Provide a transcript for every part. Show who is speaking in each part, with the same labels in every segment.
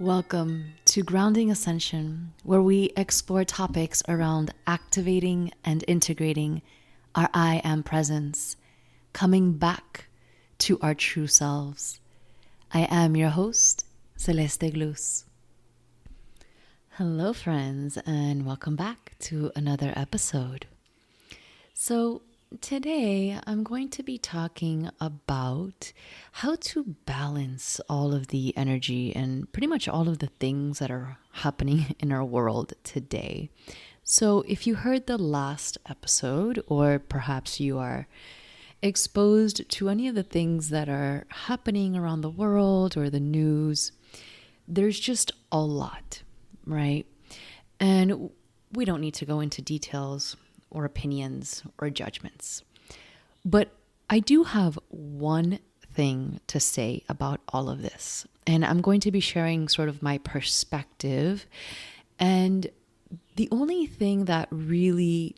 Speaker 1: Welcome to Grounding Ascension, where we explore topics around activating and integrating our I am presence, coming back to our true selves. I am your host, Celeste Glus. Hello, friends, and welcome back to another episode. So, today I'm going to be talking about how to balance all of the energy and pretty much all of the things that are happening in our world today. So, if you heard the last episode, or perhaps you are exposed to any of the things that are happening around the world or the news, there's just a lot, right? And we don't need to go into details or opinions or judgments. But I do have one thing to say about all of this. And I'm going to be sharing sort of my perspective. And the only thing that really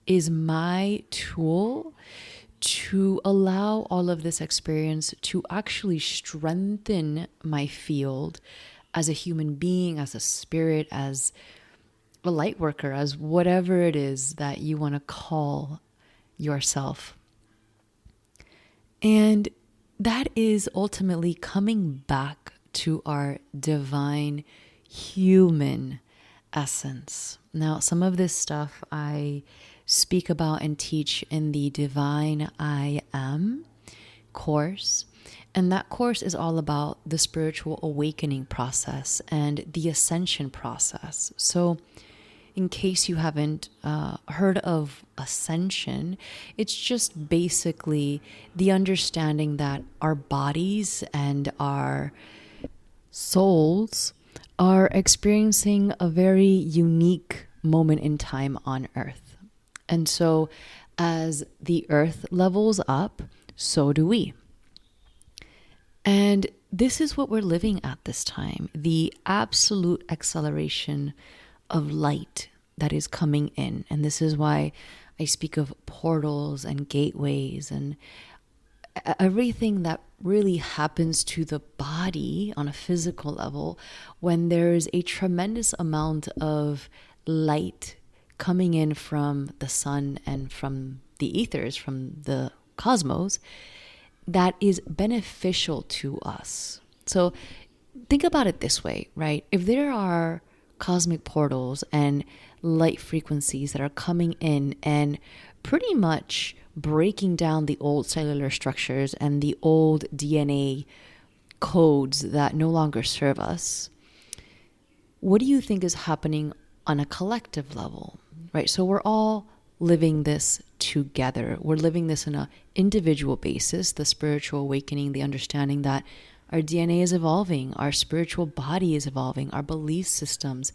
Speaker 1: is my tool to allow all of this experience to actually strengthen my field as a human being, as a spirit, as a light worker, as whatever it is that you want to call yourself. And that is ultimately coming back to our divine human essence. Now, some of this stuff I speak about and teach in the Divine I Am course. And that course is all about the spiritual awakening process and the ascension process. So, in case you haven't heard of Ascension, it's just basically the understanding that our bodies and our souls are experiencing a very unique moment in time on Earth. And so as the Earth levels up, so do we. And this is what we're living at this time, the absolute acceleration of light that is coming in. And this is why I speak of portals and gateways and everything that really happens to the body on a physical level when there's a tremendous amount of light coming in from the sun and from the ethers, from the cosmos, that is beneficial to us. So think about it this way, right? If there are cosmic portals and light frequencies that are coming in and pretty much breaking down the old cellular structures and the old DNA codes that no longer serve us, what do you think is happening on a collective level, right? So we're all living this together. We're living this on an individual basis, the spiritual awakening, the understanding that our DNA is evolving, our spiritual body is evolving, our belief systems,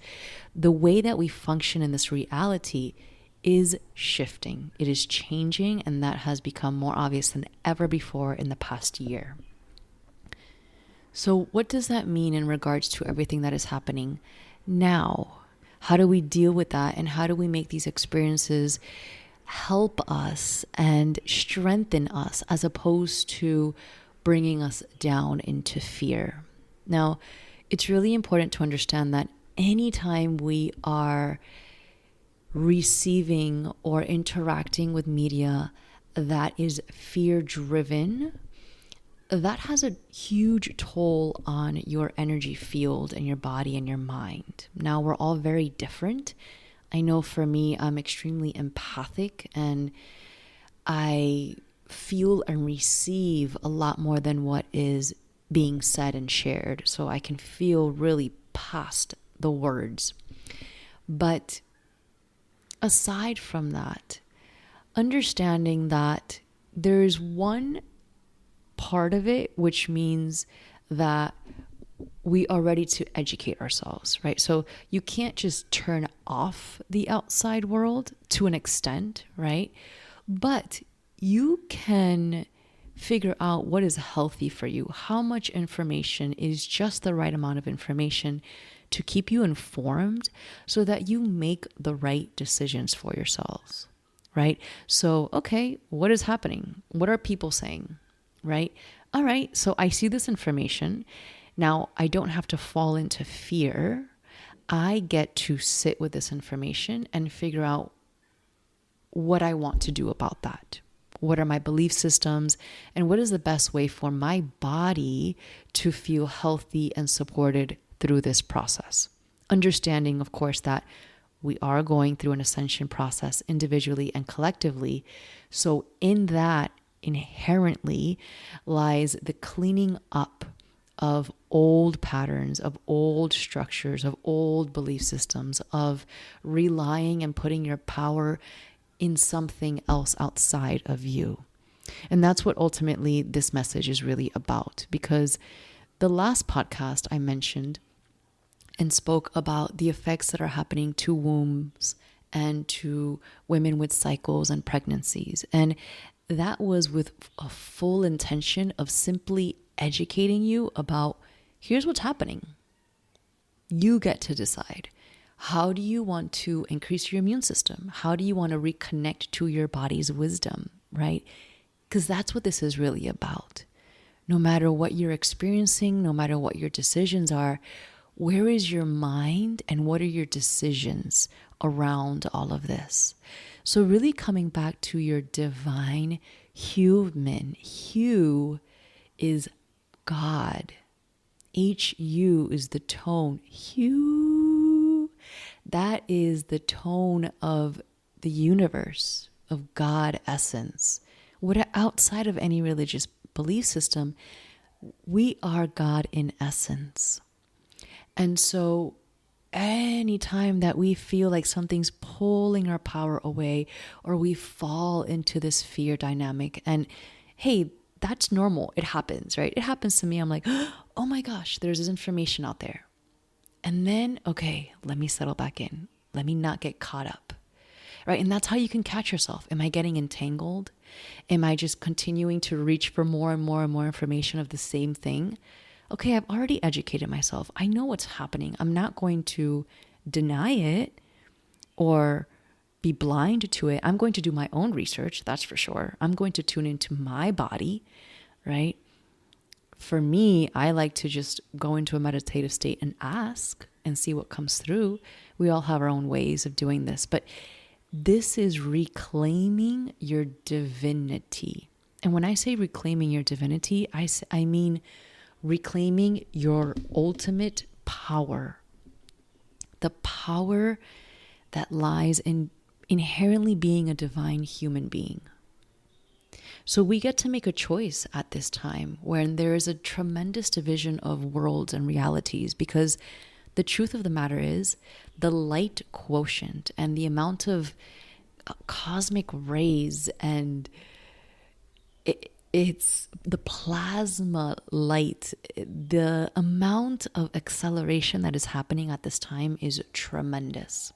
Speaker 1: the way that we function in this reality is shifting. It is changing, and that has become more obvious than ever before in the past year. So what does that mean in regards to everything that is happening now? How do we deal with that, and how do we make these experiences help us and strengthen us as opposed to bringing us down into fear? Now, it's really important to understand that anytime we are receiving or interacting with media that is fear-driven, that has a huge toll on your energy field and your body and your mind. Now, we're all very different. I know for me, I'm extremely empathic and I feel and receive a lot more than what is being said and shared. So I can feel really past the words. But aside from that, understanding that there's one part of it, which means that we are ready to educate ourselves, right? So you can't just turn off the outside world to an extent, right? But you can figure out what is healthy for you. How much information is just the right amount of information to keep you informed so that you make the right decisions for yourselves, right? So, okay, what is happening? What are people saying, right? All right, so I see this information Now, I don't have to fall into fear. I get to sit with this information and figure out what I want to do about that. What are my belief systems? And what is the best way for my body to feel healthy and supported through this process? Understanding, of course, that we are going through an ascension process individually and collectively. So in that inherently lies the cleaning up of old patterns, of old structures, of old belief systems, of relying and putting your power in something else outside of you. And that's what ultimately this message is really about, because the last podcast I mentioned and spoke about the effects that are happening to wombs and to women with cycles and pregnancies. And that was with a full intention of simply educating you about, here's what's happening. You get to decide. How do you want to increase your immune system? How do you want to reconnect to your body's wisdom, right? Because that's what this is really about. No matter what you're experiencing, no matter what your decisions are, where is your mind and what are your decisions around all of this? So really coming back to your divine human. Hu is God. Hu is the tone. Hu. That is the tone of the universe, of God essence. What outside of any religious belief system, we are God in essence. And so anytime that we feel like something's pulling our power away, or we fall into this fear dynamic, and hey, that's normal. It happens, right? It happens to me. I'm like, oh my gosh, there's this information out there. And then, okay, let me settle back in. Let me not get caught up, right? And that's how you can catch yourself. Am I getting entangled? Am I just continuing to reach for more and more and more information of the same thing? Okay, I've already educated myself. I know what's happening. I'm not going to deny it or be blind to it. I'm going to do my own research, that's for sure. I'm going to tune into my body, right? For me, I like to just go into a meditative state and ask and see what comes through. We all have our own ways of doing this, but this is reclaiming your divinity. And when I say reclaiming your divinity, I mean reclaiming your ultimate power. The power that lies in inherently being a divine human being. So we get to make a choice at this time when there is a tremendous division of worlds and realities, because the truth of the matter is the light quotient and the amount of cosmic rays and it's the plasma light, the amount of acceleration that is happening at this time is tremendous.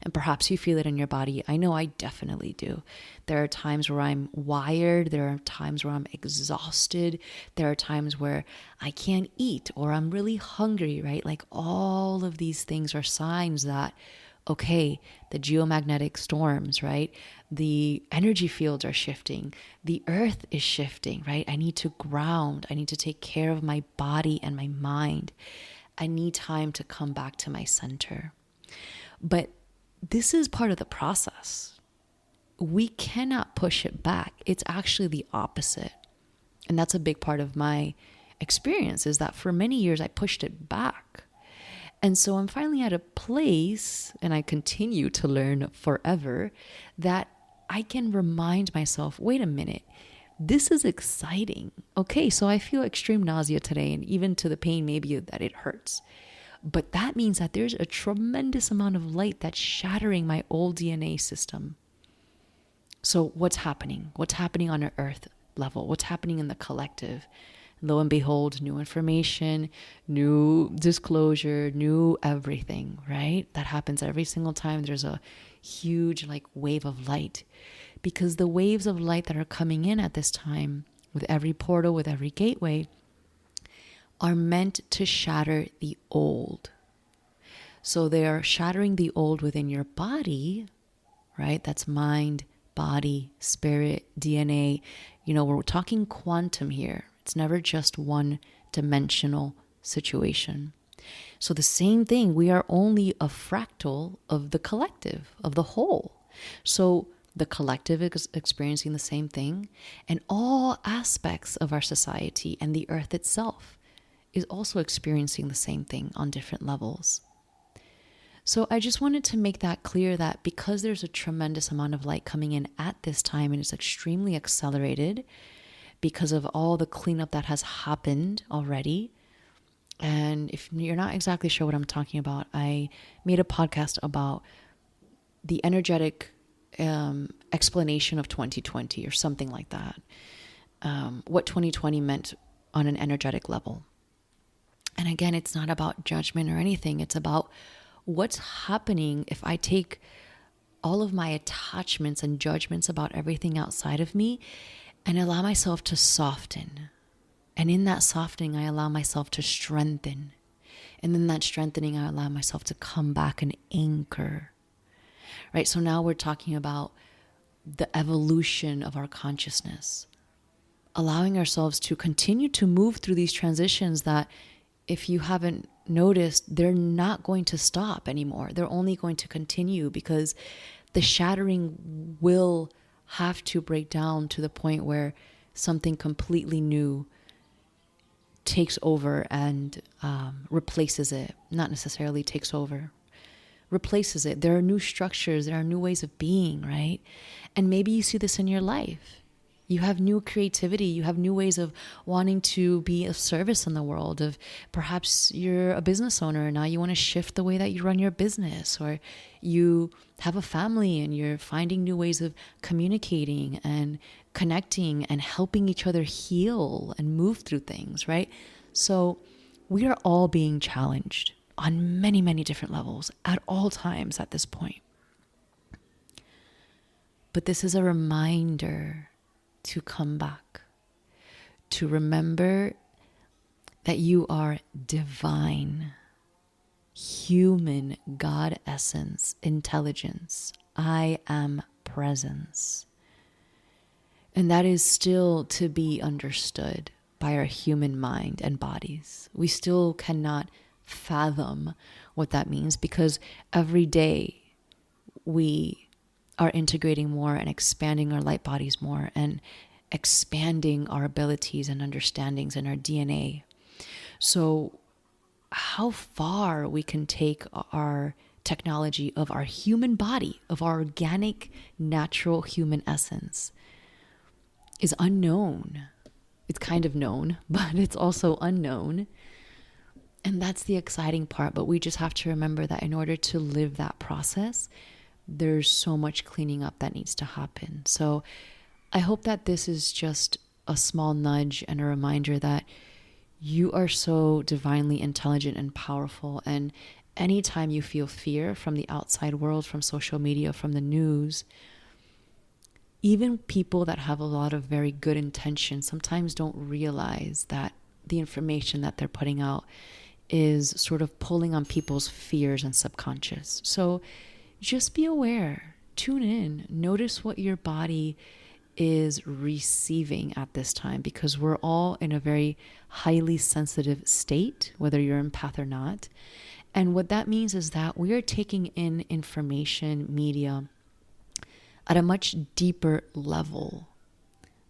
Speaker 1: And perhaps you feel it in your body. I know I definitely do. There are times where I'm wired. There are times where I'm exhausted. There are times where I can't eat or I'm really hungry, right? Like all of these things are signs that, okay, the geomagnetic storms, right? The energy fields are shifting. The earth is shifting, right? I need to ground. I need to take care of my body and my mind. I need time to come back to my center. But this is part of the process. We cannot push it back. It's actually the opposite. And that's a big part of my experience, is that for many years I pushed it back. And so I'm finally at a place, and I continue to learn forever, that I can remind myself, wait a minute, this is exciting. Okay, so I feel extreme nausea today, and even to the pain maybe that it hurts. But that means that there's a tremendous amount of light that's shattering my old DNA system. So what's happening? What's happening on an earth level? What's happening in the collective? Lo and behold, new information, new disclosure, new everything, right? That happens every single time there's a huge wave of light. Because the waves of light that are coming in at this time, with every portal, with every gateway, are meant to shatter the old. So they are shattering the old within your body, right? That's mind, body, spirit, DNA. We're talking quantum here. It's never just one dimensional situation. So the same thing, we are only a fractal of the collective, of the whole. So the collective is experiencing the same thing, and all aspects of our society and the earth itself is also experiencing the same thing on different levels. So I just wanted to make that clear, that because there's a tremendous amount of light coming in at this time, and it's extremely accelerated because of all the cleanup that has happened already. And if you're not exactly sure what I'm talking about, I made a podcast about the energetic explanation of 2020 or something like that. What 2020 meant on an energetic level. And again, it's not about judgment or anything. It's about what's happening if I take all of my attachments and judgments about everything outside of me and allow myself to soften. And in that softening, I allow myself to strengthen. And in that strengthening, I allow myself to come back and anchor. Right? So now we're talking about the evolution of our consciousness. Allowing ourselves to continue to move through these transitions that, if you haven't noticed, they're not going to stop anymore. They're only going to continue, because the shattering will have to break down to the point where something completely new takes over and replaces it. Not necessarily takes over, replaces it. There are new structures, there are new ways of being, right? And maybe you see this in your life. You have new creativity, you have new ways of wanting to be of service in the world. Of perhaps you're a business owner and now you want to shift the way that you run your business, or you have a family and you're finding new ways of communicating and connecting and helping each other heal and move through things, right? So we are all being challenged on many, many different levels at all times at this point. But this is a reminder to come back, to remember that you are divine, human, God essence, intelligence. I am presence. And that is still to be understood by our human mind and bodies. We still cannot fathom what that means, because every day we are integrating more and expanding our light bodies more and expanding our abilities and understandings in our DNA. So how far we can take our technology of our human body, of our organic, natural human essence, is unknown. It's kind of known, but it's also unknown. And that's the exciting part. But we just have to remember that in order to live that process, there's so much cleaning up that needs to happen. So I hope that this is just a small nudge and a reminder that you are so divinely intelligent and powerful. And anytime you feel fear from the outside world, from social media, from the news, even people that have a lot of very good intentions sometimes don't realize that the information that they're putting out is sort of pulling on people's fears and subconscious. So just be aware, tune in, notice what your body is receiving at this time, because we're all in a very highly sensitive state, whether you're empath or not. And what that means is that we are taking in information, media, at a much deeper level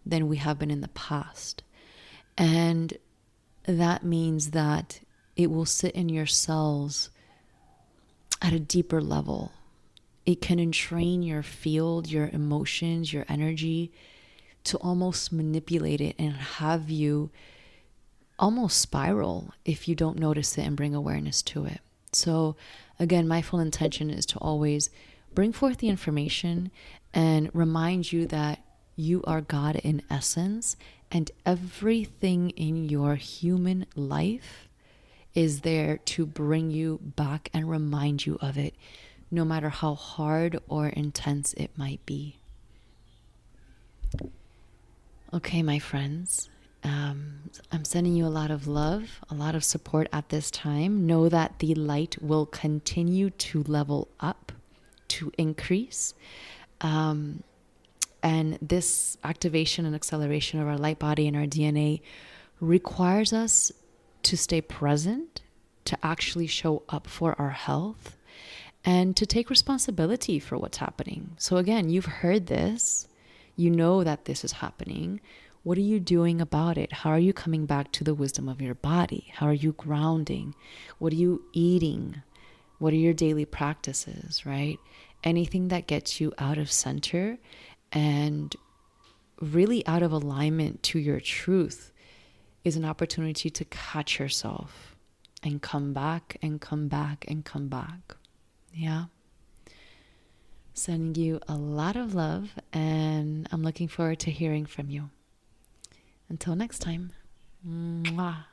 Speaker 1: than we have been in the past. And that means that it will sit in your cells at a deeper level. It can entrain your field, your emotions, your energy, to almost manipulate it and have you almost spiral if you don't notice it and bring awareness to it. So again, my full intention is to always bring forth the information and remind you that you are God in essence, and everything in your human life is there to bring you back and remind you of it, no matter how hard or intense it might be. Okay, my friends, I'm sending you a lot of love, a lot of support at this time. Know that the light will continue to level up, to increase. And this activation and acceleration of our light body and our DNA requires us to stay present, to actually show up for our health, and to take responsibility for what's happening. So again, you've heard this, you know that this is happening. What are you doing about it? How are you coming back to the wisdom of your body? How are you grounding? What are you eating? What are your daily practices, right? Anything that gets you out of center and really out of alignment to your truth is an opportunity to catch yourself and come back and come back and come back. Yeah. Sending you a lot of love, and I'm looking forward to hearing from you. Until next time. Mwah.